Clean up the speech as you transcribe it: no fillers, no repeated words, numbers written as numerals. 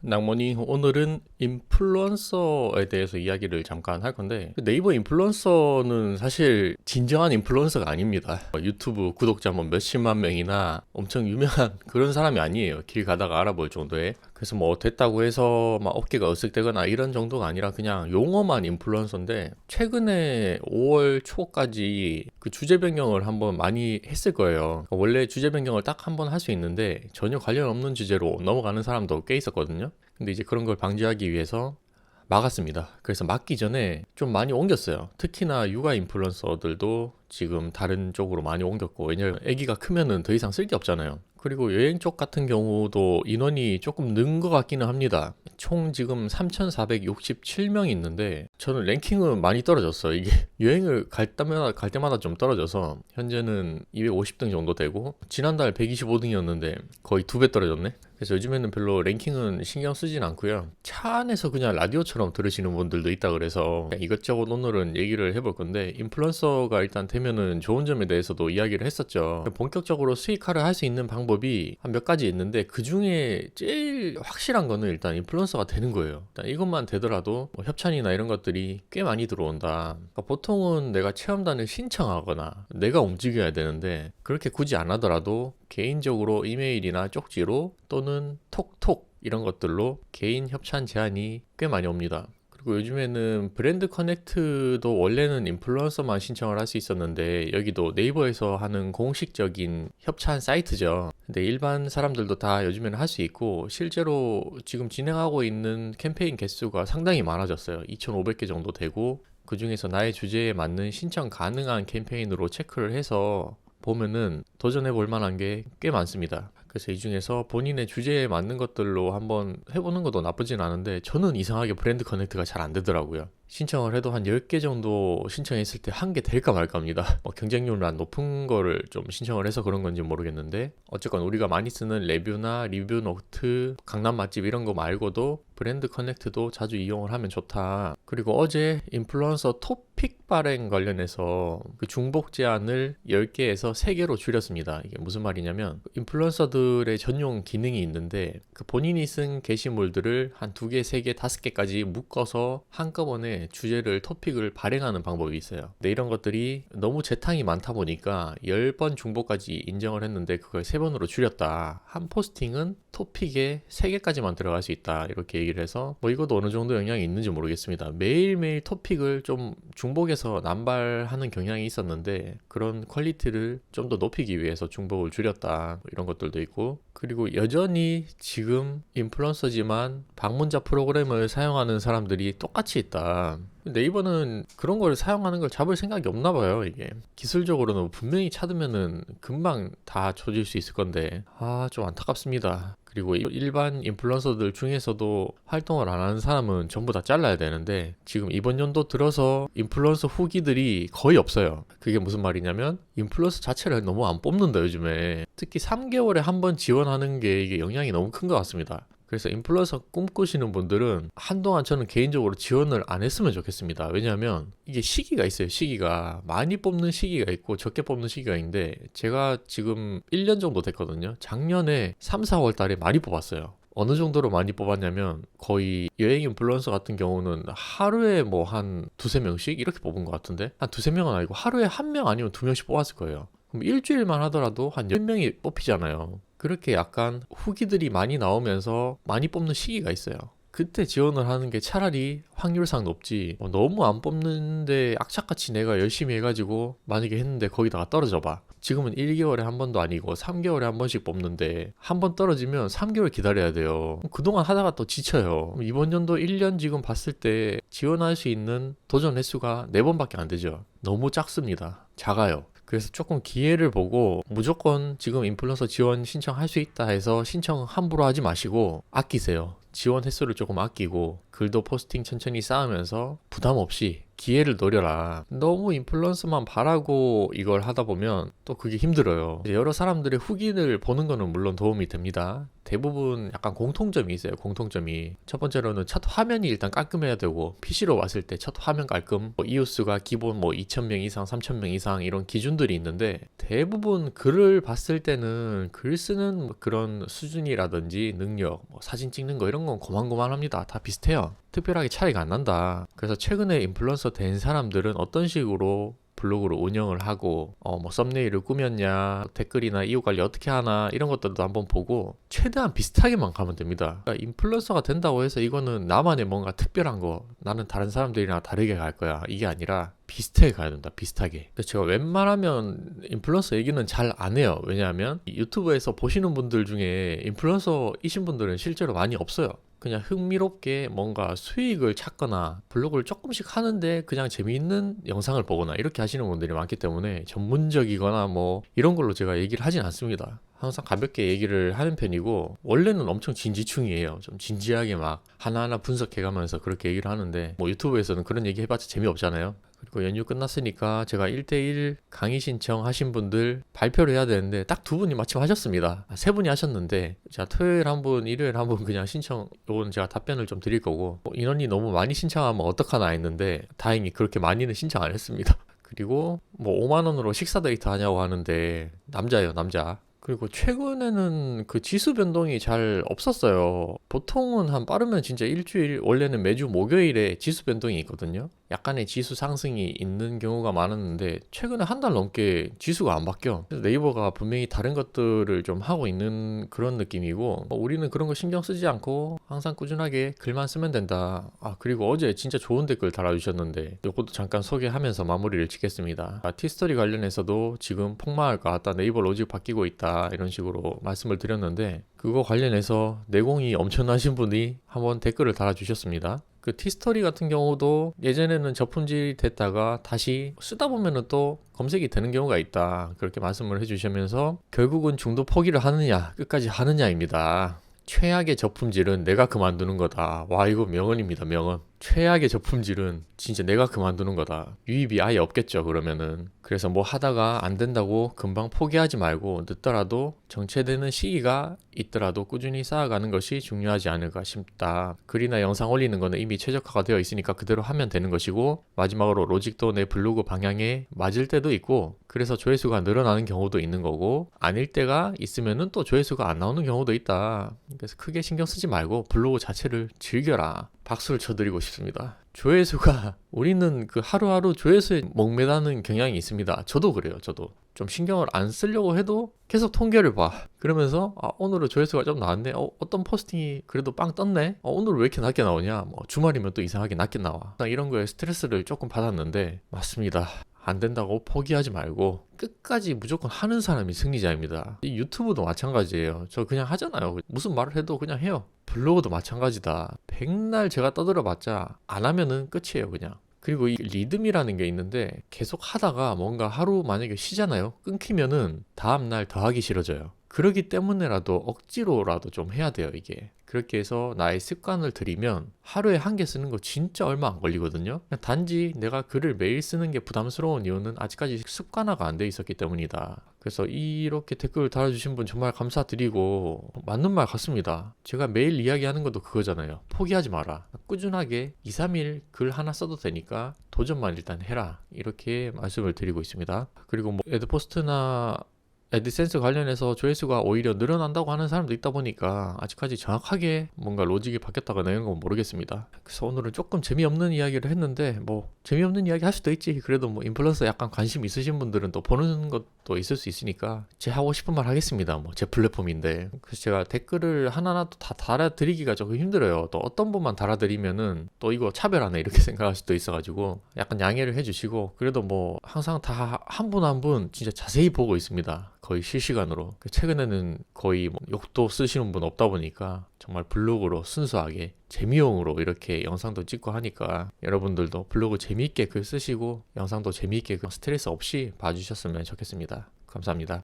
낭모님, 오늘은 인플루언서에 대해서 이야기를 잠깐 할 건데, 네이버 인플루언서는 사실 진정한 인플루언서가 아닙니다. 유튜브 구독자 뭐 몇십만 명이나 엄청 유명한 그런 사람이 아니에요. 길 가다가 알아볼 정도의. 그래서 뭐 됐다고 해서 막 어깨가 으쓱대거나 이런 정도가 아니라 그냥 용어만 인플루언서인데, 최근에 5월 초까지 그 주제 변경을 한번 많이 했을 거예요. 원래 주제 변경을 딱 한 번 할 수 있는데 전혀 관련 없는 주제로 넘어가는 사람도 꽤 있었거든요. 근데 이제 그런 걸 방지하기 위해서 막았습니다. 그래서 막기 전에 좀 많이 옮겼어요. 특히나 육아 인플루언서들도 지금 다른 쪽으로 많이 옮겼고, 왜냐면 아기가 크면은 더 이상 쓸 게 없잖아요. 그리고 여행 쪽 같은 경우도 인원이 조금 는 것 같기는 합니다. 총 지금 3,467명이 있는데 저는 랭킹은 많이 떨어졌어요. 이게 여행을 갈 때마다 좀 떨어져서 현재는 250등 정도 되고, 지난달 125등이었는데 거의 2배 떨어졌네. 그래서 요즘에는 별로 랭킹은 신경 쓰진 않고요. 차 안에서 그냥 라디오처럼 들으시는 분들도 있다 그래서 이것저것 오늘은 얘기를 해볼 건데, 인플루언서가 일단 되면은 좋은 점에 대해서도 이야기를 했었죠. 본격적으로 수익화를 할 수 있는 방법이 한 몇 가지 있는데, 그 중에 제일 확실한 거는 일단 인플루언서가 되는 거예요. 일단 이것만 되더라도 뭐 협찬이나 이런 것들이 꽤 많이 들어온다. 그러니까 보통은 내가 체험단을 신청하거나 내가 움직여야 되는데, 그렇게 굳이 안 하더라도 개인적으로 이메일이나 쪽지로 또는 톡톡 이런 것들로 개인 협찬 제안이 꽤 많이 옵니다. 그리고 요즘에는 브랜드 커넥트도 원래는 인플루언서만 신청을 할 수 있었는데, 여기도 네이버에서 하는 공식적인 협찬 사이트죠. 근데 일반 사람들도 다 요즘에는 할 수 있고, 실제로 지금 진행하고 있는 캠페인 개수가 상당히 많아졌어요. 2,500개 정도 되고, 그 중에서 나의 주제에 맞는 신청 가능한 캠페인으로 체크를 해서 보면은 도전해 볼 만한 게 꽤 많습니다. 그래서 이 중에서 본인의 주제에 맞는 것들로 한번 해보는 것도 나쁘진 않은데, 저는 이상하게 브랜드 커넥트가 잘 안 되더라고요. 신청을 해도 한 10개 정도 신청했을 때 한 개 될까 말까입니다. 경쟁률만 높은 거를 좀 신청을 해서 그런 건지 모르겠는데, 어쨌건 우리가 많이 쓰는 레뷰나 리뷰 노트, 강남 맛집 이런 거 말고도 브랜드 커넥트도 자주 이용을 하면 좋다. 그리고 어제 인플루언서 토픽 발행 관련해서 그 중복 제한을 10개에서 3개로 줄였습니다. 이게 무슨 말이냐면, 인플루언서들의 전용 기능이 있는데, 그 본인이 쓴 게시물들을 한 2개, 3개, 5개까지 묶어서 한꺼번에 주제를 토픽을 발행하는 방법이 있어요. 근데 이런 것들이 너무 재탕이 많다 보니까 10번 중복까지 인정을 했는데 그걸 3번으로 줄였다. 한 포스팅은 토픽에 3개까지만 들어갈 수 있다. 이렇게 얘기를 해서 뭐 이것도 어느 정도 영향이 있는지 모르겠습니다. 매일매일 토픽을 좀 중복해서 남발하는 경향이 있었는데, 그런 퀄리티를 좀 더 높이기 위해서 중복을 줄였다. 이런 것들도 있고, 그리고 여전히 지금 인플루언서지만 방문자 프로그램을 사용하는 사람들이 똑같이 있다. 네이버는 그런 걸 사용하는 걸 잡을 생각이 없나 봐요. 이게 기술적으로는 분명히 찾으면은 금방 다 조질 수 있을 건데, 좀 안타깝습니다. 그리고 일반 인플루언서들 중에서도 활동을 안 하는 사람은 전부 다 잘라야 되는데, 지금 이번 연도 들어서 인플루언서 후기들이 거의 없어요. 그게 무슨 말이냐면, 인플루언서 자체를 너무 안 뽑는다 요즘에. 특히 3개월에 한 번 지원하는 게 이게 영향이 너무 큰 것 같습니다. 그래서 인플루언서 꿈꾸시는 분들은 한동안 저는 개인적으로 지원을 안 했으면 좋겠습니다. 왜냐하면 이게 시기가 있어요. 시기가 많이 뽑는 시기가 있고 적게 뽑는 시기가 있는데, 제가 지금 1년 정도 됐거든요. 작년에 3, 4월 달에 많이 뽑았어요. 어느 정도로 많이 뽑았냐면, 거의 여행 인플루언서 같은 경우는 하루에 뭐 한 두세 명씩 이렇게 뽑은 것 같은데, 한 두세 명은 아니고 하루에 한 명 아니면 2명씩 뽑았을 거예요. 그럼 일주일만 하더라도 한 10명이 뽑히잖아요. 그렇게 약간 후기들이 많이 나오면서 많이 뽑는 시기가 있어요. 그때 지원을 하는 게 차라리 확률상 높지, 너무 안 뽑는데 악착같이 내가 열심히 해가지고 만약에 했는데 거기다가 떨어져 봐. 지금은 1개월에 한 번도 아니고 3개월에 한 번씩 뽑는데, 한 번 떨어지면 3개월 기다려야 돼요. 그동안 하다가 또 지쳐요. 이번 연도 1년 지금 봤을 때 지원할 수 있는 도전 횟수가 4번밖에 안 되죠. 너무 작습니다. 작아요. 그래서 조금 기회를 보고 무조건 지금 인플루언서 지원 신청할 수 있다 해서 신청 함부로 하지 마시고 아끼세요. 지원 횟수를 조금 아끼고 글도 포스팅 천천히 쌓으면서 부담 없이 기회를 노려라. 너무 인플루언서만 바라고 이걸 하다 보면 또 그게 힘들어요. 여러 사람들의 후기를 보는 거는 물론 도움이 됩니다. 대부분 약간 공통점이 있어요. 공통점이 첫 번째로는 첫 화면이 일단 깔끔해야 되고, PC로 왔을 때 첫 화면 깔끔, 이오스가 기본 2000명 이상 3000명 이상 이런 기준들이 있는데, 대부분 글을 봤을 때는 글 쓰는 그런 수준이라든지 능력, 사진 찍는 거 이런 건 고만고만합니다. 다 비슷해요. 특별하게 차이가 안 난다. 그래서 최근에 인플루언서 된 사람들은 어떤 식으로 블로그를 운영을 하고 썸네일을 꾸몄냐, 댓글이나 이후 관리 어떻게 하나, 이런 것들도 한번 보고 최대한 비슷하게만 가면 됩니다. 그러니까 인플루언서가 된다고 해서 이거는 나만의 뭔가 특별한 거, 나는 다른 사람들이랑 다르게 갈 거야, 이게 아니라 비슷하게 가야 된다. 비슷하게. 제가 웬만하면 인플루언서 얘기는 잘 안 해요. 왜냐하면 유튜브에서 보시는 분들 중에 인플루언서이신 분들은 실제로 많이 없어요. 그냥 흥미롭게 뭔가 수익을 찾거나 블로그를 조금씩 하는데 그냥 재미있는 영상을 보거나 이렇게 하시는 분들이 많기 때문에 전문적이거나 이런 걸로 제가 얘기를 하진 않습니다. 항상 가볍게 얘기를 하는 편이고, 원래는 엄청 진지충이에요. 좀 진지하게 막 하나하나 분석해가면서 그렇게 얘기를 하는데, 유튜브에서는 그런 얘기 해봤자 재미없잖아요. 그리고 연휴 끝났으니까 제가 1대1 강의 신청하신 분들 발표를 해야 되는데 딱 2분이 마침 하셨습니다. 3분이 하셨는데, 제가 토요일 한 분, 일요일 한 분 그냥 신청, 요건 제가 답변을 좀 드릴 거고, 인원이 너무 많이 신청하면 어떡하나 했는데 다행히 그렇게 많이는 신청 안 했습니다. 그리고 5만 원으로 식사 데이트 하냐고 하는데, 남자예요, 남자. 그리고 최근에는 그 지수 변동이 잘 없었어요. 보통은 빠르면 진짜 일주일, 원래는 매주 목요일에 지수 변동이 있거든요. 약간의 지수 상승이 있는 경우가 많았는데 최근에 한 달 넘게 지수가 안 바뀌어. 그래서 네이버가 분명히 다른 것들을 좀 하고 있는 그런 느낌이고, 우리는 그런 거 신경 쓰지 않고 항상 꾸준하게 글만 쓰면 된다. 그리고 어제 진짜 좋은 댓글 달아주셨는데 이것도 잠깐 소개하면서 마무리를 짓겠습니다. 티스토리 관련해서도 지금 폭망할 것 같다, 네이버 로직 바뀌고 있다, 이런 식으로 말씀을 드렸는데, 그거 관련해서 내공이 엄청나신 분이 한번 댓글을 달아주셨습니다. 그 티스토리 같은 경우도 예전에는 저품질이 됐다가 다시 쓰다 보면은 또 검색이 되는 경우가 있다, 그렇게 말씀을 해주시면서 결국은 중도 포기를 하느냐 끝까지 하느냐입니다. 최악의 저품질은 내가 그만두는 거다. 와, 이거 명언입니다, 명언. 최악의 저품질은 진짜 내가 그만두는 거다. 유입이 아예 없겠죠, 그러면은. 그래서 하다가 안 된다고 금방 포기하지 말고, 늦더라도 정체되는 시기가 있더라도 꾸준히 쌓아가는 것이 중요하지 않을까 싶다. 글이나 영상 올리는 거는 이미 최적화가 되어 있으니까 그대로 하면 되는 것이고, 마지막으로 로직도 내 블로그 방향에 맞을 때도 있고, 그래서 조회수가 늘어나는 경우도 있는 거고, 아닐 때가 있으면은 또 조회수가 안 나오는 경우도 있다. 그래서 크게 신경 쓰지 말고 블로그 자체를 즐겨라. 박수를 쳐드리고 싶습니다. 조회수가, 우리는 그 하루하루 조회수에 목매다는 경향이 있습니다. 저도 그래요. 저도 좀 신경을 안 쓰려고 해도 계속 통계를 봐. 그러면서 오늘은 조회수가 좀 나왔네. 어떤 포스팅이 그래도 빵 떴네. 오늘 왜 이렇게 낮게 나오냐. 주말이면 또 이상하게 낮게 나와. 이런 거에 스트레스를 조금 받았는데, 맞습니다. 안 된다고 포기하지 말고 끝까지 무조건 하는 사람이 승리자입니다. 이 유튜브도 마찬가지예요. 저 그냥 하잖아요. 무슨 말을 해도 그냥 해요. 블로그도 마찬가지다. 백날 제가 떠들어봤자 안 하면은 끝이에요, 그냥. 그리고 이 리듬이라는 게 있는데, 계속 하다가 뭔가 하루 만약에 쉬잖아요. 끊기면은 다음날 더 하기 싫어져요. 그러기 때문에라도 억지로라도 좀 해야 돼요, 이게. 그렇게 해서 나의 습관을 들이면 하루에 1개 쓰는 거 진짜 얼마 안 걸리거든요. 단지 내가 글을 매일 쓰는 게 부담스러운 이유는 아직까지 습관화가 안 돼 있었기 때문이다. 그래서 이렇게 댓글 달아주신 분 정말 감사드리고, 맞는 말 같습니다. 제가 매일 이야기하는 것도 그거잖아요. 포기하지 마라. 꾸준하게 2, 3일 글 하나 써도 되니까 도전만 일단 해라, 이렇게 말씀을 드리고 있습니다. 그리고 애드포스트나 애드센스 관련해서 조회수가 오히려 늘어난다고 하는 사람도 있다 보니까 아직까지 정확하게 뭔가 로직이 바뀌었다거나 이런 건 모르겠습니다. 그래서 오늘은 조금 재미없는 이야기를 했는데, 재미없는 이야기 할 수도 있지. 그래도 인플루언서 약간 관심 있으신 분들은 또 보는 것도 있을 수 있으니까 제 하고 싶은 말 하겠습니다. 제 플랫폼인데. 그래서 제가 댓글을 하나하나 또 다 달아드리기가 조금 힘들어요. 또 어떤 분만 달아드리면은 또 이거 차별하네 이렇게 생각할 수도 있어가지고 약간 양해를 해주시고, 그래도 항상 다 한 분 한 분 진짜 자세히 보고 있습니다. 거의 실시간으로. 최근에는 거의 욕도 쓰시는 분 없다 보니까 정말 블로그로 순수하게 재미용으로 이렇게 영상도 찍고 하니까, 여러분들도 블로그 재미있게 글 쓰시고 영상도 재미있게 스트레스 없이 봐주셨으면 좋겠습니다. 감사합니다.